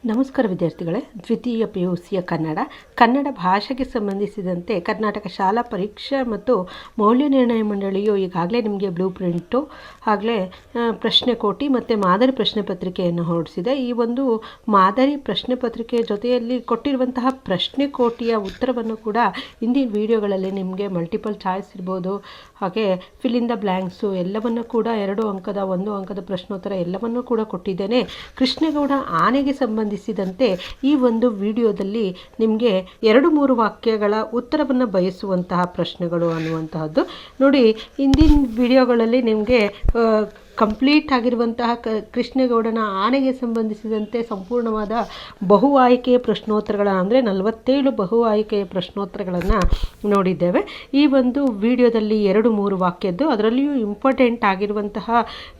ನಮಸ್ಕಾರ ವಿದ್ಯಾರ್ಥಿಗಳೇ. ದ್ವಿತೀಯ PUCಯ ಕನ್ನಡ ಭಾಷೆಗೆ ಸಂಬಂಧಿಸಿದಂತೆ ಕರ್ನಾಟಕ ಶಾಲಾ ಪರೀಕ್ಷಾ ಮತ್ತು ಮೌಲ್ಯ ನಿರ್ಣಯ ಮಂಡಳಿಯು ಈಗಾಗಲೇ ನಿಮಗೆ ಬ್ಲೂ ಪ್ರಿಂಟು ಆಗಲೇ ಪ್ರಶ್ನೆ ಕೋಟಿ ಮತ್ತು ಮಾದರಿ ಪ್ರಶ್ನೆ ಪತ್ರಿಕೆಯನ್ನು ಹೊರಡಿಸಿದೆ. ಈ ಒಂದು ಮಾದರಿ ಪ್ರಶ್ನೆ ಪತ್ರಿಕೆಯ ಜೊತೆಯಲ್ಲಿ ಕೊಟ್ಟಿರುವಂತಹ ಪ್ರಶ್ನೆ ಕೋಟಿಯ ಉತ್ತರವನ್ನು ಕೂಡ ಹಿಂದಿನ ವಿಡಿಯೋಗಳಲ್ಲಿ ನಿಮಗೆ ಮಲ್ಟಿಪಲ್ ಚಾಯ್ಸ್ ಇರ್ಬೋದು, ಹಾಗೆ ಫಿಲ್ ಇನ್ ದ ಬ್ಲ್ಯಾಂಕ್ಸು ಎಲ್ಲವನ್ನು ಕೂಡ 2 ಅಂಕದ 1 ಅಂಕದ ಪ್ರಶ್ನೋತ್ತರ ಎಲ್ಲವನ್ನೂ ಕೂಡ ಕೊಟ್ಟಿದ್ದೇನೆ. ಕೃಷ್ಣೇಗೌಡ ಆನೆಗೆ ಸಂಬಂಧಿಸಿದಂತೆ ಈ ಒಂದು ವಿಡಿಯೋದಲ್ಲಿ ನಿಮಗೆ 2-3 ವಾಕ್ಯಗಳ ಉತ್ತರವನ್ನು ಬಯಸುವಂತಹ ಪ್ರಶ್ನೆಗಳು ಅನ್ನುವಂತಹದ್ದು ನೋಡಿ. ಹಿಂದಿನ ವಿಡಿಯೋಗಳಲ್ಲಿ ನಿಮಗೆ ಕಂಪ್ಲೀಟ್ ಆಗಿರುವಂತಹ ಕೃಷ್ಣೇಗೌಡನ ಆನೆಗೆ ಸಂಬಂಧಿಸಿದಂತೆ ಸಂಪೂರ್ಣವಾದ ಬಹು ಆಯ್ಕೆಯ ಪ್ರಶ್ನೋತ್ತರಗಳನ್ನು ಅಂದರೆ 47 ಬಹು ಆಯ್ಕೆಯ ಪ್ರಶ್ನೋತ್ತರಗಳನ್ನು ನೋಡಿದ್ದೇವೆ. ಈ ಒಂದು ವಿಡಿಯೋದಲ್ಲಿ 2-3 ವಾಕ್ಯದ್ದು, ಅದರಲ್ಲಿಯೂ ಇಂಪಾರ್ಟೆಂಟ್ ಆಗಿರುವಂತಹ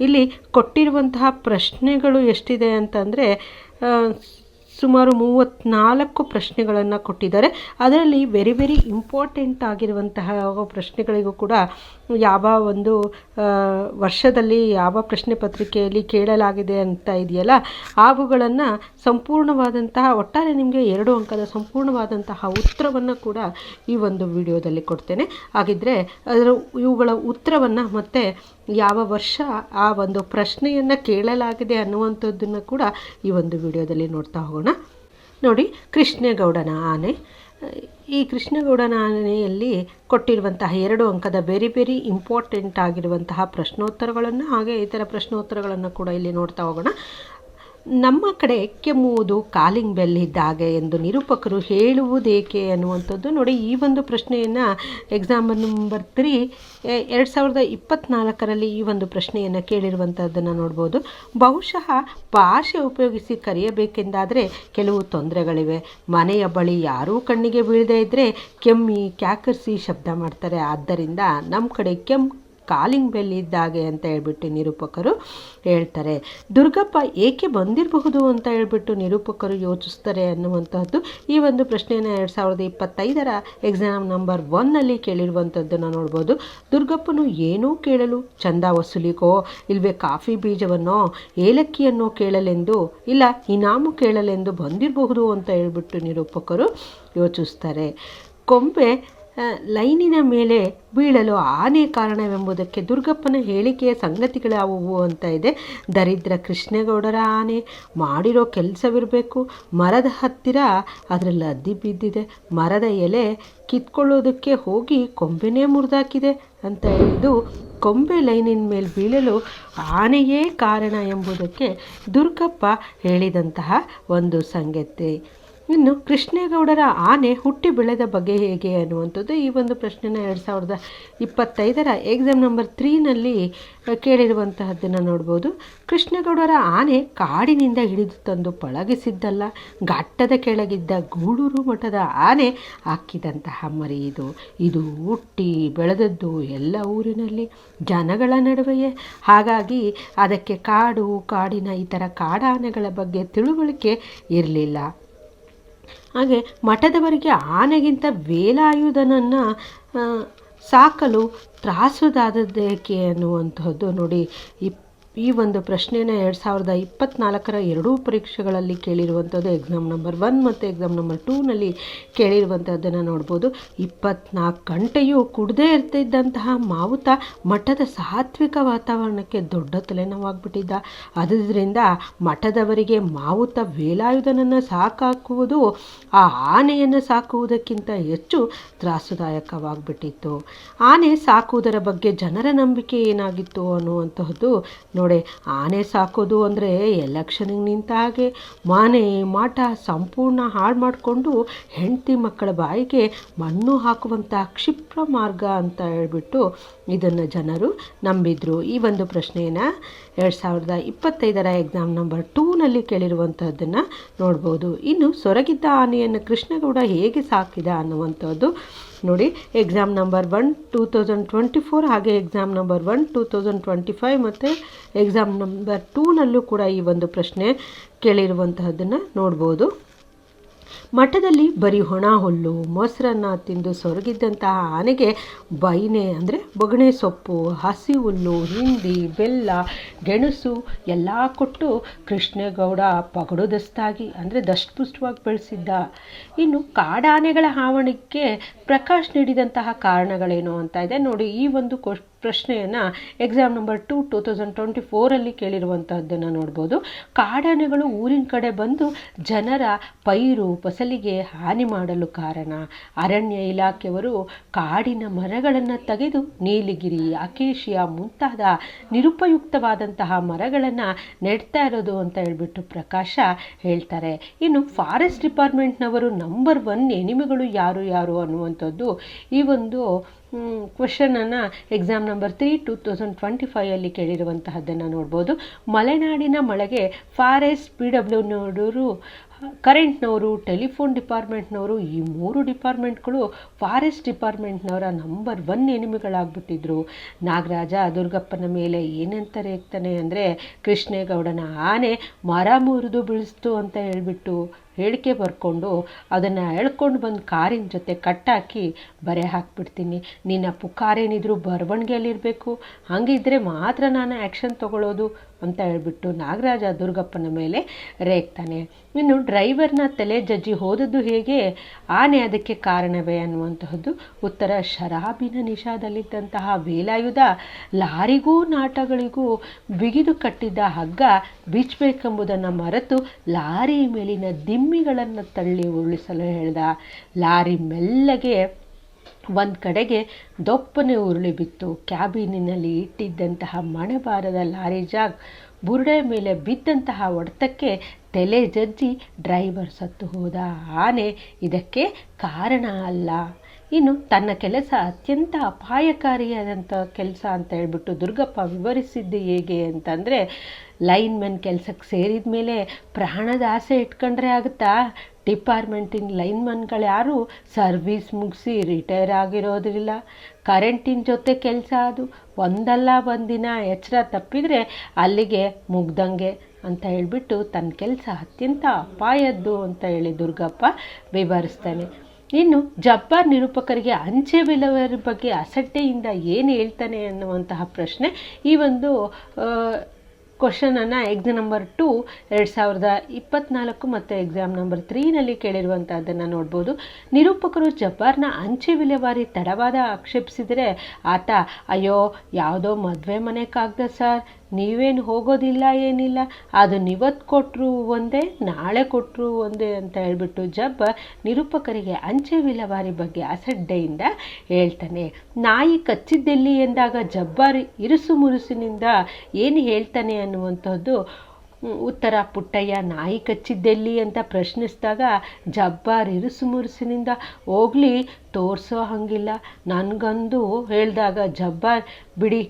ಇಲ್ಲಿ ಕೊಟ್ಟಿರುವಂತಹ ಪ್ರಶ್ನೆಗಳು ಎಷ್ಟಿದೆ ಅಂತಂದರೆ ಸುಮಾರು 34 ಪ್ರಶ್ನೆಗಳನ್ನು ಕೊಟ್ಟಿದ್ದಾರೆ. ಅದರಲ್ಲಿ ವೆರಿ ಇಂಪಾರ್ಟೆಂಟ್ ಆಗಿರುವಂತಹ ಪ್ರಶ್ನೆಗಳಿಗೂ ಕೂಡ ಯಾವ ಒಂದು ವರ್ಷದಲ್ಲಿ ಯಾವ ಪ್ರಶ್ನೆ ಪತ್ರಿಕೆಯಲ್ಲಿ ಕೇಳಲಾಗಿದೆ ಅಂತ ಇದೆಯಲ್ಲ, ಅವುಗಳನ್ನು ಸಂಪೂರ್ಣವಾದಂತಹ ಒಟ್ಟಾರೆ ನಿಮಗೆ 2 ಅಂಕದ ಸಂಪೂರ್ಣವಾದಂತಹ ಉತ್ತರವನ್ನು ಕೂಡ ಈ ಒಂದು ವಿಡಿಯೋದಲ್ಲಿ ಕೊಡ್ತೇನೆ. ಹಾಗಿದ್ದರೆ ಇವುಗಳ ಉತ್ತರವನ್ನು ಮತ್ತು ಯಾವ ವರ್ಷ ಆ ಒಂದು ಪ್ರಶ್ನೆಯನ್ನು ಕೇಳಲಾಗಿದೆ ಅನ್ನುವಂಥದ್ದನ್ನು ಕೂಡ ಈ ಒಂದು ವಿಡಿಯೋದಲ್ಲಿ ನೋಡ್ತಾ ಹೋಗೋಣ. ನೋಡಿ, ಕೃಷ್ಣೇಗೌಡನ ಆನೆ. ಈ ಕೃಷ್ಣೇಗೌಡನ ಆನೆಯಲ್ಲಿ ಕೊಟ್ಟಿರುವಂತಹ 2 ಅಂಕದ ವೆರಿ ಇಂಪಾರ್ಟೆಂಟ್ ಆಗಿರುವಂತಹ ಪ್ರಶ್ನೋತ್ತರಗಳನ್ನು ಹಾಗೆ ಇತರ ಪ್ರಶ್ನೋತ್ತರಗಳನ್ನು ಕೂಡ ಇಲ್ಲಿ ನೋಡ್ತಾ ಹೋಗೋಣ. ನಮ್ಮ ಕಡೆ ಕೆಮ್ಮುವುದು ಕಾಲಿಂಗ್ ಬೆಲ್ ಇದ್ದಾಗೆ ಎಂದು ನಿರೂಪಕರು ಹೇಳುವುದೇಕೆ ಅನ್ನುವಂಥದ್ದು ನೋಡಿ. ಈ ಒಂದು ಪ್ರಶ್ನೆಯನ್ನು ಎಕ್ಸಾಮ್ ನಂಬರ್ 3 2024ರಲ್ಲಿ ಈ ಒಂದು ಪ್ರಶ್ನೆಯನ್ನು ಕೇಳಿರುವಂಥದ್ದನ್ನು ನೋಡ್ಬೋದು. ಬಹುಶಃ ಭಾಷೆ ಉಪಯೋಗಿಸಿ ಕರೆಯಬೇಕೆಂದಾದರೆ ಕೆಲವು ತೊಂದರೆಗಳಿವೆ. ಮನೆಯ ಬಳಿ ಯಾರೂ ಕಣ್ಣಿಗೆ ಬೀಳದೇ ಇದ್ದರೆ ಕೆಮ್ಮಿ ಕ್ಯಾಕರಿಸಿ ಶಬ್ದ ಮಾಡ್ತಾರೆ. ಆದ್ದರಿಂದ ನಮ್ಮ ಕಡೆ ಕಾಲಿಂಗ್ ಬೆಲ್ ಇದ್ದಾಗೆ ಅಂತ ಹೇಳ್ಬಿಟ್ಟು ನಿರೂಪಕರು ಹೇಳ್ತಾರೆ. ದುರ್ಗಪ್ಪ ಏಕೆ ಬಂದಿರಬಹುದು ಅಂತ ಹೇಳ್ಬಿಟ್ಟು ನಿರೂಪಕರು ಯೋಚಿಸ್ತಾರೆ ಅನ್ನುವಂಥದ್ದು ಈ ಒಂದು ಪ್ರಶ್ನೆಯನ್ನು 2025ರ ಎಕ್ಸಾಮ್ ನಂಬರ್ 1ನಲ್ಲಿ ಕೇಳಿರುವಂಥದ್ದನ್ನು ನೋಡ್ಬೋದು. ದುರ್ಗಪ್ಪನು ಏನೋ ಕೇಳಲು, ಚಂದ ವಸೂಲಿಗೋ ಇಲ್ವೇ ಕಾಫಿ ಬೀಜವನ್ನೋ ಏಲಕ್ಕಿಯನ್ನೋ ಕೇಳಲೆಂದು ಇಲ್ಲ ಇನಾಮು ಕೇಳಲೆಂದು ಬಂದಿರಬಹುದು ಅಂತ ಹೇಳ್ಬಿಟ್ಟು ನಿರೂಪಕರು ಯೋಚಿಸ್ತಾರೆ. ಕೊಂಬೆ ಲೈನಿನ ಮೇಲೆ ಬೀಳಲು ಆನೆ ಕಾರಣವೆಂಬುದಕ್ಕೆ ದುರ್ಗಪ್ಪನ ಹೇಳಿಕೆಯ ಸಂಗತಿಗಳಾವುವು ಅಂತ ಇದೆ. ದರಿದ್ರ ಕೃಷ್ಣೇಗೌಡರ ಆನೆ ಮಾಡಿರೋ ಕೆಲಸವಿರಬೇಕು. ಮರದ ಹತ್ತಿರ ಅದರಲ್ಲಿ ಅದ್ದಿ ಬಿದ್ದಿದೆ. ಮರದ ಎಲೆ ಕಿತ್ಕೊಳ್ಳೋದಕ್ಕೆ ಹೋಗಿ ಕೊಂಬೆನೇ ಮುರಿದಾಕಿದೆ ಅಂತ ಇದು ಕೊಂಬೆ ಲೈನಿನ ಮೇಲೆ ಬೀಳಲು ಆನೆಯೇ ಕಾರಣ ಎಂಬುದಕ್ಕೆ ದುರ್ಗಪ್ಪ ಹೇಳಿದಂತಹ ಒಂದು ಸಂಗತಿ. ಇನ್ನು ಕೃಷ್ಣೇಗೌಡರ ಆನೆ ಹುಟ್ಟಿ ಬೆಳೆದ ಬಗೆ ಹೇಗೆ ಅನ್ನುವಂಥದ್ದು ಈ ಒಂದು ಪ್ರಶ್ನೆನ 2025ರ ಎಕ್ಸಾಮ್ ನಂಬರ್ 3ನಲ್ಲಿ ಕೇಳಿರುವಂತಹದ್ದನ್ನು ನೋಡ್ಬೋದು. ಕೃಷ್ಣೇಗೌಡರ ಆನೆ ಕಾಡಿನಿಂದ ಹಿಡಿದು ತಂದು ಪಳಗಿಸಿದ್ದಲ್ಲ, ಘಟ್ಟದ ಕೆಳಗಿದ್ದ ಗೂಳೂರು ಮಠದ ಆನೆ ಹಾಕಿದಂತಹ ಮರಿ ಇದು ಹುಟ್ಟಿ ಬೆಳೆದದ್ದು ಎಲ್ಲ ಊರಿನಲ್ಲಿ ಜನಗಳ ನಡುವೆಯೇ. ಹಾಗಾಗಿ ಅದಕ್ಕೆ ಕಾಡಿನ ಇತರ ಕಾಡಾನೆಗಳ ಬಗ್ಗೆ ತಿಳುವಳಿಕೆ ಇರಲಿಲ್ಲ. ಹಾಗೆ ಮಠದವರಿಗೆ ಆನೆಗಿಂತ ವೇಲಾಯುಧನನ್ನು ಸಾಕಲು ತ್ರಾಸುದಾದದ್ದೇಕೆ ಅನ್ನುವಂಥದ್ದು ನೋಡಿ. ಈ ಒಂದು ಪ್ರಶ್ನೆನ 2024ರ 2 ಪರೀಕ್ಷೆಗಳಲ್ಲಿ ಕೇಳಿರುವಂಥದ್ದು ಎಕ್ಸಾಮ್ ನಂಬರ್ 1 ಮತ್ತು ಎಕ್ಸಾಮ್ ನಂಬರ್ 2ನಲ್ಲಿ ಕೇಳಿರುವಂಥದ್ದನ್ನು ನೋಡ್ಬೋದು. 24 ಗಂಟೆಯೂ ಕುಡದೇ ಇರ್ತಿದ್ದಂತಹ ಮಾವುತ ಮಠದ ಸಾತ್ವಿಕ ವಾತಾವರಣಕ್ಕೆ ದೊಡ್ಡ ತಲೆನೋವಾಗ್ಬಿಟ್ಟಿದ್ದ. ಅದರಿಂದ ಮಠದವರಿಗೆ ಮಾವುತ ವೇಲಾಯುಧನನ್ನು ಸಾಕಾಕುವುದು ಆ ಆನೆಯನ್ನು ಸಾಕುವುದಕ್ಕಿಂತ ಹೆಚ್ಚು ತ್ರಾಸುದಾಯಕವಾಗಿಬಿಟ್ಟಿತ್ತು. ಆನೆ ಸಾಕುವುದರ ಬಗ್ಗೆ ಜನರ ನಂಬಿಕೆ ಏನಾಗಿತ್ತು ಅನ್ನುವಂತಹದ್ದು ನೋಡಿ. ಆನೆ ಸಾಕೋದು ಅಂದರೆ ಎಲೆಕ್ಷನ್ಗೆ ನಿಂತ ಹಾಗೆ ಮನೆ ಮಾಟ ಸಂಪೂರ್ಣ ಹಾಳು ಮಾಡಿಕೊಂಡು ಹೆಂಡತಿ ಮಕ್ಕಳ ಬಾಯಿಗೆ ಮಣ್ಣು ಹಾಕುವಂಥ ಕ್ಷಿಪ್ರ ಮಾರ್ಗ ಅಂತ ಹೇಳ್ಬಿಟ್ಟು ಇದನ್ನು ಜನರು ನಂಬಿದ್ರು. ಈ ಒಂದು ಪ್ರಶ್ನೆಯನ್ನು 2025ರ ಎಕ್ಸಾಮ್ ನಂಬರ್ 2ನಲ್ಲಿ ಕೇಳಿರುವಂಥದ್ದನ್ನು ನೋಡ್ಬೋದು. ಇನ್ನು ಸೊರಗಿದ್ದ ಆನೆಯನ್ನು ಕೃಷ್ಣೇಗೌಡ ಹೇಗೆ ಸಾಕಿದ ಅನ್ನುವಂಥದ್ದು ನೋಡಿ. ಎಕ್ಸಾಮ್ ನಂಬರ್ 1 2024 ಹಾಗೆ ಎಕ್ಸಾಮ್ ನಂಬರ್ 1 2025 ಮತ್ತು ಎಕ್ಸಾಮ್ ನಂಬರ್ 2ನಲ್ಲೂ ಕೂಡ ಈ ಒಂದು ಪ್ರಶ್ನೆ ಕೇಳಿರುವಂತಹದ್ದನ್ನು ನೋಡ್ಬೋದು. ಮಠದಲ್ಲಿ ಬರೀ ಒಣ ಹುಲ್ಲು ಮೊಸರನ್ನು ತಿಂದು ಸೊರಗಿದ್ದಂತಹ ಆನೆಗೆ ಬೈನೆ ಅಂದರೆ ಬಗಣೆ ಸೊಪ್ಪು, ಹಸಿ ಹುಲ್ಲು, ಹಿಂಡಿ, ಬೆಲ್ಲ, ಗೆಣಸು ಎಲ್ಲ ಕೊಟ್ಟು ಕೃಷ್ಣೇಗೌಡ ಪಗಡುದಸ್ತಾಗಿ ಅಂದರೆ ದಷ್ಟಪುಷ್ಟವಾಗಿ ಬೆಳೆಸಿದ್ದ. ಇನ್ನು ಕಾಡಾನೆಗಳ ಹಾವಳಿಗೆ ಪ್ರಕಾಶ್ ನೀಡಿದಂತಹ ಕಾರಣಗಳೇನು ಅಂತ ಇದೆ ನೋಡಿ. ಈ ಒಂದು ಪ್ರಶ್ನೆಯನ್ನು ಎಕ್ಸಾಮ್ ನಂಬರ್ 2 2024 ಕೇಳಿರುವಂತಹದ್ದನ್ನು ನೋಡ್ಬೋದು. ಕಾಡಾನೆಗಳು ಊರಿನ ಕಡೆ ಬಂದು ಜನರ ಪೈರು ಫಸಲಿಗೆ ಹಾನಿ ಮಾಡಲು ಕಾರಣ. ಅರಣ್ಯ ಇಲಾಖೆಯವರು ಕಾಡಿನ ಮರಗಳನ್ನು ತೆಗೆದು ನೀಲಗಿರಿ, ಅಕೇಶಿಯಾ ಮುಂತಾದ ನಿರುಪಯುಕ್ತವಾದಂತಹ ಮರಗಳನ್ನು ನೆಡ್ತಾ ಇರೋದು ಅಂತ ಹೇಳ್ಬಿಟ್ಟು ಪ್ರಕಾಶ ಹೇಳ್ತಾರೆ. ಇನ್ನು ಫಾರೆಸ್ಟ್ ಡಿಪಾರ್ಟ್ಮೆಂಟ್ನವರು ನಂಬರ್ 1 ಎನಿಮಿಗಳು ಯಾರು ಅನ್ನುವಂಥದ್ದು ಈ ಒಂದು ಕ್ವೆಶನನ್ನು ಎಕ್ಸಾಮ್ ನಂಬರ್ 3 2025 ಕೇಳಿರುವಂತಹದ್ದನ್ನು ನೋಡ್ಬೋದು. ಮಲೆನಾಡಿನ ಮಳೆಗೆ ಫಾರೆಸ್ಟ್ PWನವರು, ಕರೆಂಟ್ನವರು, ಟೆಲಿಫೋನ್ ಡಿಪಾರ್ಟ್ಮೆಂಟ್ನವರು ಈ 3 ಡಿಪಾರ್ಟ್ಮೆಂಟ್ಗಳು ಫಾರೆಸ್ಟ್ ಡಿಪಾರ್ಟ್ಮೆಂಟ್ನವರ ನಂಬರ್ 1 ಎನಿಮಿಗಳಾಗ್ಬಿಟ್ಟಿದ್ರು. ನಾಗರಾಜ ದುರ್ಗಪ್ಪನ ಮೇಲೆ ಏನಂತ ರೇಗ್ತಾನೆ ಅಂದರೆ ಕೃಷ್ಣೇಗೌಡನ ಆನೆ ಮರ ಮುರಿದು ಬೀಳಿಸ್ತು ಅಂತ ಹೇಳ್ಬಿಟ್ಟು ಹೇಳಿಕೆ ಬರ್ಕೊಂಡು ಅದನ್ನು ಎಳ್ಕೊಂಡು ಬಂದು ಕಾರಿನ ಜೊತೆ ಕಟ್ಟಾಕಿ ಬರೆ ಹಾಕ್ಬಿಡ್ತೀನಿ. ನಿನ್ನ ಪುಕಾರೇನಿದ್ರು ಬರವಣಿಗೆಯಲ್ಲಿರಬೇಕು, ಹಾಗಿದ್ದರೆ ಮಾತ್ರ ನಾನು ಆ್ಯಕ್ಷನ್ ತಗೊಳ್ಳೋದು ಅಂತ ಹೇಳ್ಬಿಟ್ಟು ನಾಗರಾಜ ದುರ್ಗಪ್ಪನ ಮೇಲೆ ರೇಗ್ತಾನೆ. ಇನ್ನು ಡ್ರೈವರ್ನ ತಲೆ ಜಜ್ಜಿ ಹೋದದ್ದು ಹೇಗೆ, ಆನೆ ಅದಕ್ಕೆ ಕಾರಣವೇ ಅನ್ನುವಂತಹದ್ದು ಉತ್ತರ. ಶರಾಬಿನ ನಿಶಾದಲ್ಲಿದ್ದಂತಹ ವೇಲಾಯುಧ ಲಾರಿಗೂ ನಾಟಗಳಿಗೂ ಬಿಗಿದು ಕಟ್ಟಿದ್ದ ಹಗ್ಗ ಬಿಚ್ಚಬೇಕೆಂಬುದನ್ನು ಮರೆತು ಲಾರಿ ಮೇಲಿನ ದಿಮ್ಮಿಗಳನ್ನು ತಳ್ಳಿ ಉರುಳಿಸಲು ಹೇಳ್ದ. ಲಾರಿ ಮೆಲ್ಲಗೆ ಒಂದು ಕಡೆಗೆ ದೊಪ್ಪನೆ ಉರುಳಿ ಬಿತ್ತು. ಕ್ಯಾಬಿನಿನಲ್ಲಿ ಇಟ್ಟಿದ್ದಂತಹ ಮಣೆಬಾರದ ಲಾರಿ ಜಾಗ್ ಬುರುಡೆ ಮೇಲೆ ಬಿದ್ದಂತಹ ಹೊಡೆತಕ್ಕೆ ತಲೆ ಜಜ್ಜಿ ಡ್ರೈವರ್ ಸತ್ತು ಹೋದ. ಆನೆ ಇದಕ್ಕೆ ಕಾರಣ ಅಲ್ಲ. ಇನ್ನು ತನ್ನ ಕೆಲಸ ಅತ್ಯಂತ ಅಪಾಯಕಾರಿಯಾದಂಥ ಕೆಲಸ ಅಂತ ಹೇಳ್ಬಿಟ್ಟು ದುರ್ಗಪ್ಪ ವಿವರಿಸಿದ್ದು ಹೇಗೆ ಅಂತಂದರೆ, ಲೈನ್ಮನ್ ಕೆಲಸಕ್ಕೆ ಸೇರಿದ ಮೇಲೆ ಪ್ರಾಣದ ಆಸೆ ಇಟ್ಕೊಂಡ್ರೆ ಆಗುತ್ತಾ? ಡಿಪಾರ್ಟ್ಮೆಂಟಿನ ಲೈನ್ಮನ್ಗಳು ಯಾರು ಸರ್ವೀಸ್ ಮುಗಿಸಿ ರಿಟೈರ್ ಆಗಿರೋದಿಲ್ಲ. ಕರೆಂಟಿನ ಜೊತೆ ಕೆಲಸ ಅದು. ಒಂದಲ್ಲ ಒಂದಿನ ಎಚ್ಚರ ತಪ್ಪಿದರೆ ಅಲ್ಲಿಗೆ ಮುಗ್ದಂಗೆ ಅಂತ ಹೇಳಿಬಿಟ್ಟು ತನ್ನ ಕೆಲಸ ಅತ್ಯಂತ ಅಪಾಯದ್ದು ಅಂತ ಹೇಳಿ ದುರ್ಗಪ್ಪ ವಿವರಿಸ್ತಾನೆ. ಇನ್ನು ಜಬ್ಬಾರ್ ನಿರೂಪಕರಿಗೆ ಅಂಚೆ ವಿಲೇವಾರಿ ಬಗ್ಗೆ ಅಸಡ್ಡೆಯಿಂದ ಏನು ಹೇಳ್ತಾನೆ ಅನ್ನುವಂತಹ ಪ್ರಶ್ನೆ ಈ ಒಂದು ಕ್ವಶನನ್ನು ಎಕ್ಸಾಮ್ ನಂಬರ್ 2 2024 ಮತ್ತು ಎಕ್ಸಾಮ್ ನಂಬರ್ 3 ಕೇಳಿರುವಂಥದ್ದನ್ನು ನೋಡ್ಬೋದು. ನಿರೂಪಕರು ಜಬ್ಬಾರ್ನ ಅಂಚೆ ವಿಲೇವಾರಿ ತಡವಾದ ಆಕ್ಷೇಪಿಸಿದರೆ ಆತ, ಅಯ್ಯೋ ಯಾವುದೋ ಮದುವೆ ಮನೆ ಕಾಗ್ದ ಸರ್, ನೀವೇನು ಹೋಗೋದಿಲ್ಲ ಏನಿಲ್ಲ, ಅದನ್ನು ಇವತ್ತು ಕೊಟ್ಟರು ಒಂದೇ ನಾಳೆ ಕೊಟ್ಟರು ಒಂದೇ ಅಂತ ಹೇಳ್ಬಿಟ್ಟು ಜಬ್ಬಾರ್ ನಿರೂಪಕರಿಗೆ ಅಂಚೆ ವಿಲೇವಾರಿ ಬಗ್ಗೆ ಅಸಡ್ಡೆಯಿಂದ ಹೇಳ್ತಾನೆ. ನಾಯಿ ಕಚ್ಚಿದ್ದೆಲ್ಲಿ ಎಂದಾಗ ಜಬ್ಬಾರ್ ಇರುಸು ಮುರುಸಿನಿಂದ ಏನು ಹೇಳ್ತಾನೆ ಅನ್ನುವಂಥದ್ದು ಉತ್ತರ. ಪುಟ್ಟಯ್ಯ ನಾಯಿ ಕಚ್ಚಿದ್ದೆಲ್ಲಿ ಅಂತ ಪ್ರಶ್ನಿಸಿದಾಗ ಜಬ್ಬಾರ್ ಇರುಸು ಮುರುಸಿನಿಂದ ಹೋಗ್ಲಿ ತೋರಿಸೋ ಹಂಗಿಲ್ಲ ನನಗಂದು ಹೇಳಿದಾಗ ಜಬ್ಬಾರ್, ಬಿಡಿ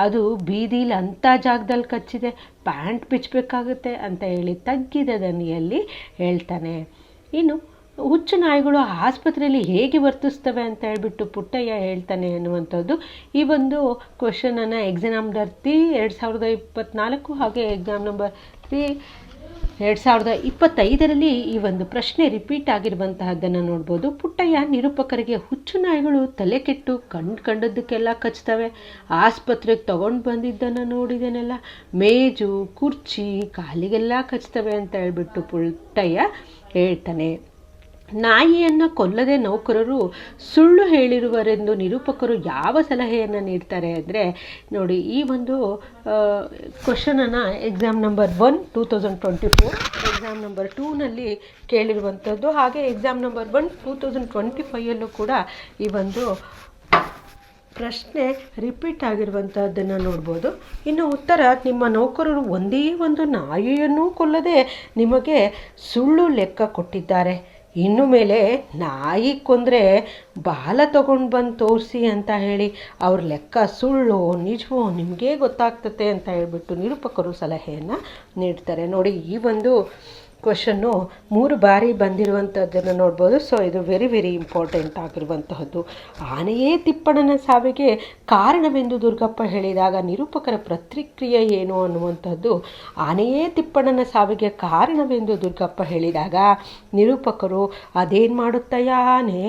ಅದು ಬೀದಿಲಿ ಅಂಥ ಜಾಗದಲ್ಲಿ ಕಚ್ಚಿದೆ, ಪ್ಯಾಂಟ್ ಬಿಚ್ಚಬೇಕಾಗುತ್ತೆ ಅಂತ ಹೇಳಿ ತಗ್ಗಿದ ದನಿಯಲ್ಲಿ ಹೇಳ್ತಾನೆ. ಇನ್ನು ಹುಚ್ಚು ನಾಯಿಗಳು ಆಸ್ಪತ್ರೆಯಲ್ಲಿ ಹೇಗೆ ವರ್ತಿಸ್ತವೆ ಅಂತ ಹೇಳ್ಬಿಟ್ಟು ಪುಟ್ಟಯ್ಯ ಹೇಳ್ತಾನೆ ಅನ್ನುವಂಥದ್ದು ಈ ಒಂದು ಕ್ವಶನನ್ನು ಎಕ್ಸಾಮ್ ನಂಬರ್ 3 2024 ಹಾಗೆ ಎಕ್ಸಾಮ್ ನಂಬರ್ 3 2025 ಈ ಒಂದು ಪ್ರಶ್ನೆ ರಿಪೀಟ್ ಆಗಿರುವಂತಹದ್ದನ್ನು ನೋಡ್ಬೋದು. ಪುಟ್ಟಯ್ಯ ನಿರೂಪಕರಿಗೆ ಹುಚ್ಚು ನಾಯಿಗಳು ತಲೆ ಕೆಟ್ಟು ಕಂಡದ್ದಕ್ಕೆಲ್ಲ ಕಚ್ತವೆ, ಆಸ್ಪತ್ರೆಗೆ ತಗೊಂಡು ಬಂದಿದ್ದನ್ನು ನೋಡಿದನೆಲ್ಲ, ಮೇಜು ಕುರ್ಚಿ ಕಾಲಿಗೆಲ್ಲ ಕಚ್ತವೆ ಅಂತ ಹೇಳ್ಬಿಟ್ಟು ಪುಟ್ಟಯ್ಯ ಹೇಳ್ತಾನೆ. ನಾಯಿಯನ್ನು ಕೊಲ್ಲದೆ ನೌಕರರು ಸುಳ್ಳು ಹೇಳಿರುವರೆಂದು ನಿರೂಪಕರು ಯಾವ ಸಲಹೆಯನ್ನು ನೀಡ್ತಾರೆ ಅಂದರೆ ನೋಡಿ, ಈ ಒಂದು ಕ್ವಶನನ್ನು ಎಕ್ಸಾಮ್ ನಂಬರ್ 1 2024 ಎಕ್ಸಾಮ್ ನಂಬರ್ 2 ಕೇಳಿರುವಂಥದ್ದು. ಹಾಗೆ ಎಕ್ಸಾಮ್ ನಂಬರ್ 1 2025 ಕೂಡ ಈ ಒಂದು ಪ್ರಶ್ನೆ ರಿಪೀಟ್ ಆಗಿರುವಂಥದ್ದನ್ನು ನೋಡ್ಬೋದು. ಇನ್ನು ಉತ್ತರ, ನಿಮ್ಮ ನೌಕರರು ಒಂದೇ ಒಂದು ನಾಯಿಯನ್ನು ಕೊಲ್ಲದೆ ನಿಮಗೆ ಸುಳ್ಳು ಲೆಕ್ಕ ಕೊಟ್ಟಿದ್ದಾರೆ. ಇನ್ನು ಮೇಲೆ ನಾಯಿ ಕೊಂದರೆ ಬಾಲ ತಗೊಂಡು ಬಂದು ತೋರಿಸಿ ಅಂತ ಹೇಳಿ ಅವ್ರ ಲೆಕ್ಕ ಸುಳ್ಳು ನಿಜವೋ ನಿಮಗೇ ಗೊತ್ತಾಗ್ತತೆ ಅಂತ ಹೇಳ್ಬಿಟ್ಟು ನಿರೂಪಕರು ಸಲಹೆಯನ್ನು ನೀಡ್ತಾರೆ. ನೋಡಿ, ಈ ಒಂದು ಕ್ವಶನ್ನು 3 ಬಾರಿ ಬಂದಿರುವಂಥದ್ದನ್ನು ನೋಡ್ಬೋದು. ಸೊ ಇದು ವೆರಿ ಇಂಪಾರ್ಟೆಂಟ್ ಆಗಿರುವಂತಹದ್ದು. ಆನೆಯೇ ತಿಪ್ಪಣ್ಣನ ಸಾವಿಗೆ ಕಾರಣವೆಂದು ದುರ್ಗಪ್ಪ ಹೇಳಿದಾಗ ನಿರೂಪಕರ ಪ್ರತಿಕ್ರಿಯೆ ಏನು ಅನ್ನುವಂಥದ್ದು. ಆನೆಯೇ ತಿಪ್ಪಣ್ಣನ ಸಾವಿಗೆ ಕಾರಣವೆಂದು ದುರ್ಗಪ್ಪ ಹೇಳಿದಾಗ ನಿರೂಪಕರು, ಅದೇನು ಮಾಡುತ್ತಯ್ಯ ಆನೆ,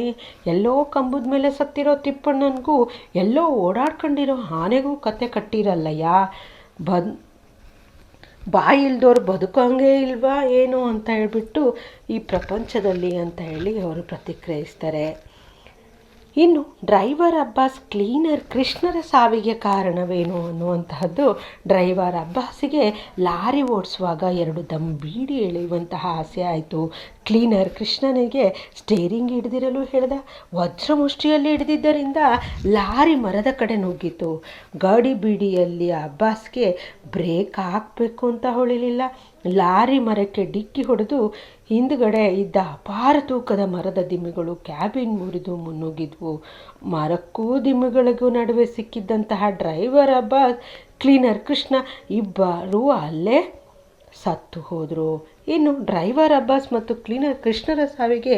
ಎಲ್ಲೋ ಕಂಬದ ಮೇಲೆ ಸತ್ತಿರೋ ತಿಪ್ಪಣ್ಣನಿಗೂ ಎಲ್ಲೋ ಓಡಾಡ್ಕೊಂಡಿರೋ ಆನೆಗೂ ಕತೆ ಕಟ್ಟಿರಲ್ಲಯ್ಯ, ಬಾಯಿಲ್ದವ್ರು ಬದುಕಂಗೆ ಇಲ್ವಾ ಏನು ಅಂತ ಹೇಳ್ಬಿಟ್ಟು ಈ ಪ್ರಪಂಚದಲ್ಲಿ ಅಂತ ಹೇಳಿ ಅವರು ಪ್ರತಿಕ್ರಿಯಿಸ್ತಾರೆ. ಇನ್ನು ಡ್ರೈವರ್ ಅಬ್ಬಾಸ್ ಕ್ಲೀನರ್ ಕೃಷ್ಣರ ಸಾವಿಗೆ ಕಾರಣವೇನು ಅನ್ನುವಂತಹದ್ದು. ಡ್ರೈವರ್ ಅಬ್ಬಾಸಿಗೆ ಲಾರಿ ಓಡಿಸುವಾಗ 2 ದಮ್ ಬೀಡಿ ಎಳೆಯುವಂತಹ ಆಸೆ ಆಯಿತು. ಕ್ಲೀನರ್ ಕೃಷ್ಣನಿಗೆ ಸ್ಟೇರಿಂಗ್ ಹಿಡಿದಿರಲು ಹೇಳಿದ. ವಜ್ರಮುಷ್ಟಿಯಲ್ಲಿ ಹಿಡಿದಿದ್ದರಿಂದ ಲಾರಿ ಮರದ ಕಡೆ ನುಗ್ಗಿತು. ಗಾಡಿ ಬೀಡಿಯಲ್ಲಿ ಅಬ್ಬಾಸ್ಗೆ ಬ್ರೇಕ್ ಹಾಕಬೇಕು ಅಂತ ಹೊಳಿಲಿಲ್ಲ. ಲಾರಿ ಮರಕ್ಕೆ ಡಿಕ್ಕಿ ಹೊಡೆದು ಹಿಂದುಗಡೆ ಇದ್ದ ಅಪಾರ ತೂಕದ ಮರದ ದಿಮ್ಮಿಗಳು ಕ್ಯಾಬಿನ್ ಮುರಿದು ಮುನ್ನುಗ್ಗಿದ್ವು. ಮರಕ್ಕೂ ದಿಮ್ಮಿಗಳಿಗೂ ನಡುವೆ ಸಿಕ್ಕಿದ್ದಂತಹ ಡ್ರೈವರ್ ಅಬ್ಬಾಸ್, ಕ್ಲೀನರ್ ಕೃಷ್ಣ ಇಬ್ಬರೂ ಅಲ್ಲೇ ಸತ್ತು ಹೋದರು. ಇನ್ನು ಡ್ರೈವರ್ ಅಬ್ಬಾಸ್ ಮತ್ತು ಕ್ಲೀನರ್ ಕೃಷ್ಣರ ಸಾವಿಗೆ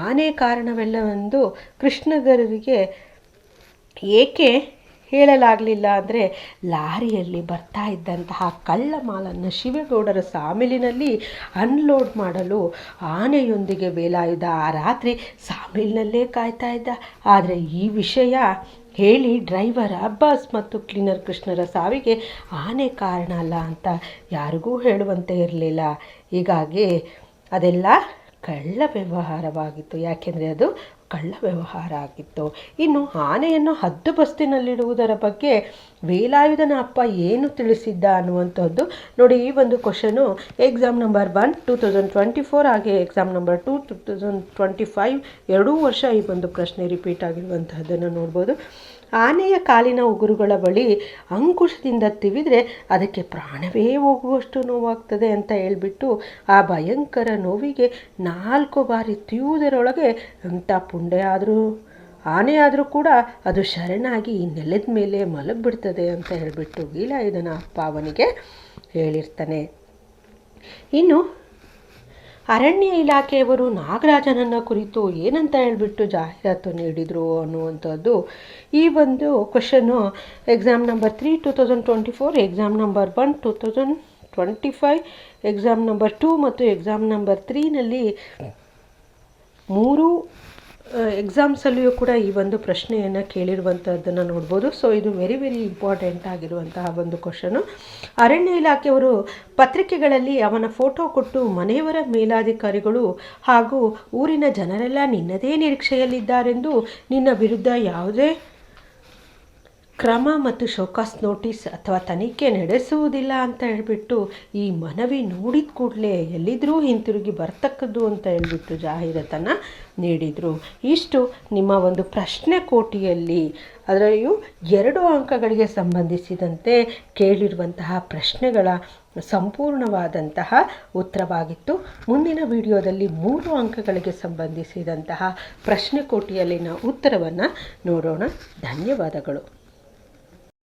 ಆನೆ ಕಾರಣವೆಲ್ಲವೆಂದು ಕೃಷ್ಣಗರಿಗೆ ಏಕೆ ಹೇಳಲಾಗಲಿಲ್ಲ ಅಂದರೆ, ಲಾರಿಯಲ್ಲಿ ಬರ್ತಾ ಇದ್ದಂತಹ ಕಳ್ಳ ಮಾಲನ್ನು ಶಿವೇಗೌಡರ ಸಾಮಿಲಿನಲ್ಲಿ ಅನ್ಲೋಡ್ ಮಾಡಲು ಆನೆಯೊಂದಿಗೆ ವೇಲಾಯುಧ ಆ ರಾತ್ರಿ ಸಾಮಿಲಿನಲ್ಲೇ ಕಾಯ್ತಾ ಇದ್ದ. ಆದರೆ ಈ ವಿಷಯ ಹೇಳಿ ಡ್ರೈವರ್ ಅಬ್ಬಾಸ್ ಮತ್ತು ಕ್ಲೀನರ್ ಕೃಷ್ಣರ ಸಾವಿಗೆ ಆನೆ ಕಾರಣ ಅಲ್ಲ ಅಂತ ಯಾರಿಗೂ ಹೇಳುವಂತೆ ಇರಲಿಲ್ಲ. ಹೀಗಾಗಿ ಅದೆಲ್ಲ ಕಳ್ಳ ವ್ಯವಹಾರವಾಗಿತ್ತು. ಯಾಕೆಂದರೆ ಅದು ಕಳ್ಳ ವ್ಯವಹಾರ ಆಗಿತ್ತು. ಇನ್ನು ಆನೆಯನ್ನು ಹದ್ದುಬಸ್ತಿನಲ್ಲಿಡುವುದರ ಬಗ್ಗೆ ವೇಲಾಯುಧನ ಅಪ್ಪ ಏನು ತಿಳಿಸಿದ್ದ ಅನ್ನುವಂಥದ್ದು ನೋಡಿ. ಈ ಒಂದು ಕ್ವಶನು ಎಕ್ಸಾಮ್ ನಂಬರ್ 1 2024 ಹಾಗೆ ಎಕ್ಸಾಮ್ ನಂಬರ್ 2 2025 ಎರಡೂ ವರ್ಷ ಈ ಒಂದು ಪ್ರಶ್ನೆ ರಿಪೀಟ್ ಆಗಿರುವಂತಹದ್ದನ್ನು ನೋಡ್ಬೋದು. ಆನೆಯ ಕಾಲಿನ ಉಗುರುಗಳ ಬಳಿ ಅಂಕುಶದಿಂದ ತಿವಿದರೆ ಅದಕ್ಕೆ ಪ್ರಾಣವೇ ಹೋಗುವಷ್ಟು ನೋವಾಗ್ತದೆ ಅಂತ ಹೇಳ್ಬಿಟ್ಟು ಆ ಭಯಂಕರ ನೋವಿಗೆ 4 ಬಾರಿ ತಿವುವುದರೊಳಗೆ ಎಂಥ ಪುಂಡೆ ಆನೆ ಆದರೂ ಕೂಡ ಅದು ಶರಣಾಗಿ ನೆಲದ ಮೇಲೆ ಮಲಗಿಬಿಡ್ತದೆ ಅಂತ ಹೇಳ್ಬಿಟ್ಟು ವೇಲಾಯುಧನ ಅಪ್ಪ ಅವನಿಗೆ ಹೇಳಿರ್ತಾನೆ. ಇನ್ನು ಅರಣ್ಯ ಇಲಾಖೆಯವರು ನಾಗರಾಜನನ್ನು ಕುರಿತು ಏನಂತ ಹೇಳ್ಬಿಟ್ಟು ಜಾಹೀರಾತು ನೀಡಿದರು ಅನ್ನುವಂಥದ್ದು. ಈ ಒಂದು question exam number 3 2024, exam number 1 2025, exam number 2 ಮತ್ತು ಎಕ್ಸಾಮ್ ನಂಬರ್ 3ನಲ್ಲಿ 3 ಎಕ್ಸಾಮ್ಸಲ್ಲಿಯೂ ಕೂಡ ಈ ಒಂದು ಪ್ರಶ್ನೆಯನ್ನು ಕೇಳಿರುವಂಥದ್ದನ್ನು ನೋಡ್ಬೋದು. ಸೊ ಇದು ವೆರಿ ಇಂಪಾರ್ಟೆಂಟ್ ಆಗಿರುವಂತಹ ಒಂದು ಕ್ವಶನು. ಅರಣ್ಯ ಇಲಾಖೆಯವರು ಪತ್ರಿಕೆಗಳಲ್ಲಿ ಅವನ ಫೋಟೋ ಕೊಟ್ಟು ಮನೆಯವರ ಮೇಲಾಧಿಕಾರಿಗಳು ಹಾಗೂ ಊರಿನ ಜನರೆಲ್ಲ ನಿನ್ನದೇ ನಿರೀಕ್ಷೆಯಲ್ಲಿದ್ದಾರೆಂದು ನಿನ್ನ ವಿರುದ್ಧ ಯಾವುದೇ ಕ್ರಮ ಮತ್ತು ಶೋಕಾಸ್ ನೋಟಿಸ್ ಅಥವಾ ತನಿಖೆ ನಡೆಸುವುದಿಲ್ಲ ಅಂತ ಹೇಳ್ಬಿಟ್ಟು ಈ ಮನವಿ ನೋಡಿದ ಕೂಡಲೇ ಎಲ್ಲಿದ್ದರೂ ಹಿಂತಿರುಗಿ ಬರ್ತಕ್ಕದ್ದು ಅಂತ ಹೇಳ್ಬಿಟ್ಟು ಜಾಹೀರಾತನ್ನು ನೀಡಿದರು. ಇಷ್ಟು ನಿಮ್ಮ ಒಂದು ಪ್ರಶ್ನೆ ಕೋಟಿಯಲ್ಲಿ ಅದರಲ್ಲಿಯೂ 2 ಅಂಕಗಳಿಗೆ ಸಂಬಂಧಿಸಿದಂತೆ ಕೇಳಿರುವಂತಹ ಪ್ರಶ್ನೆಗಳ ಸಂಪೂರ್ಣವಾದಂತಹ ಉತ್ತರವಾಗಿತ್ತು. ಮುಂದಿನ ವಿಡಿಯೋದಲ್ಲಿ 3 ಅಂಕಗಳಿಗೆ ಸಂಬಂಧಿಸಿದಂತಹ ಪ್ರಶ್ನೆ ಕೋಟಿಯಲ್ಲಿನ ಉತ್ತರವನ್ನು ನೋಡೋಣ. ಧನ್ಯವಾದಗಳು.